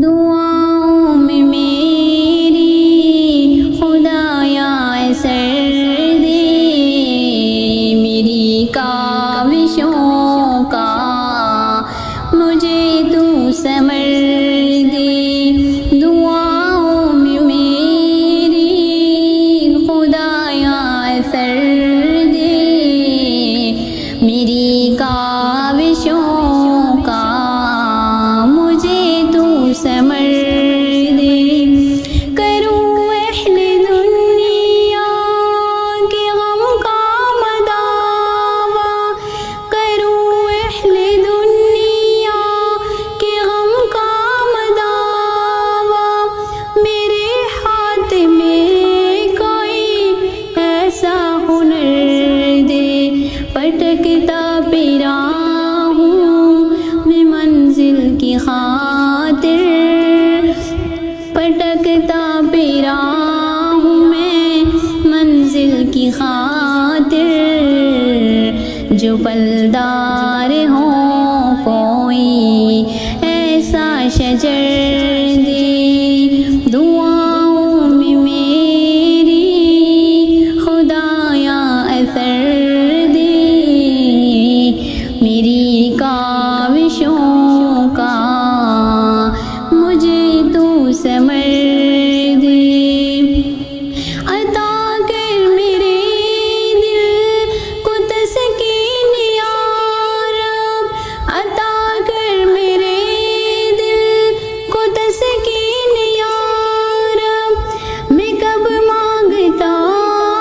دعاؤں میں میری خدایا اثر دے، میری کاوشوں کا مجھے تو ثمر دے۔ دعاؤں میں میری خدایا اثر دے، میری کاوشوں کا مجھے تو ثمر دے۔ کروں اہل دنیا کے غم کا مداوا، کروں اہل دنیا کے غم کا مداوا، میرے ہاتھ میں کوئی ایسا ہنر دے۔ پٹکتا پھرا ہوں میں منزل کی خاطر، پٹکتا پھرا ہوں میں منزل کی خاطر، جو پلدار ہو کوئی ایسا شجر دے۔ دعاؤں میں میری خدایا اثر دے، میری کاوشوں کا مجھے تو ثمر دے۔ عطا کر میرے دل کو تسکین یا رب، عطا کر میرے دل کو تسکین یا رب، میں کب مانگتا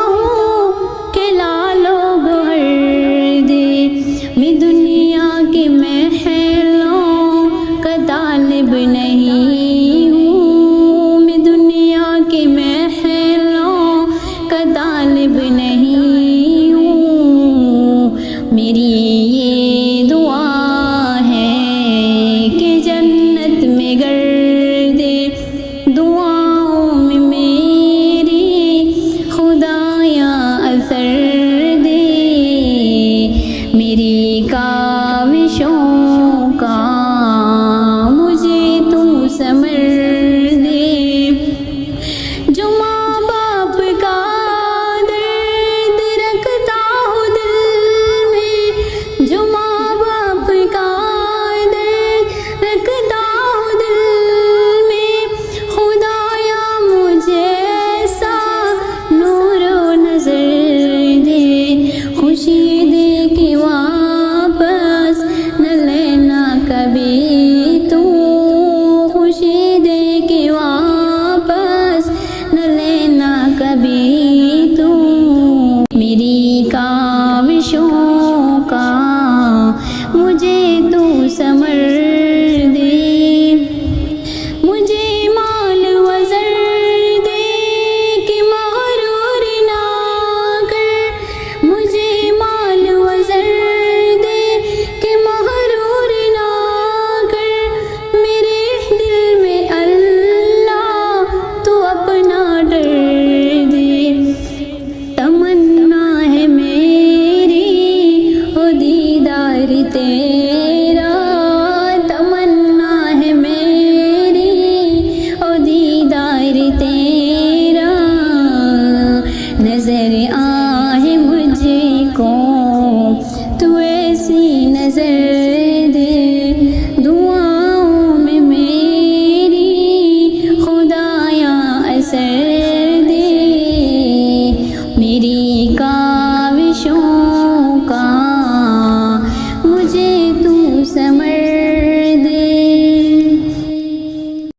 ہوں کہ لالو گوہر دے۔ میں دنیا کے محلوں کا طالب نہیں ہوں، میں دنیا کے محلوں کا طالب نہیں ہوں، میری یہ دعا ہے کہ جنت میں گردے۔ دعاؤں میں میری خدایا اثر دے، میری کاوشوں کا مجھے تو ثمر دے۔ جو ماں باپ کا درد رکھتا ہو دل میں، جو ماں باپ کا درد رکھتا ہو دل میں، خدایا مجھے ایسا نور و نظر دے۔ خوشی دے کے واپس نہ لینا کبھی تو، خوشی دے کے واپس نہ لینا کبھی تو، میری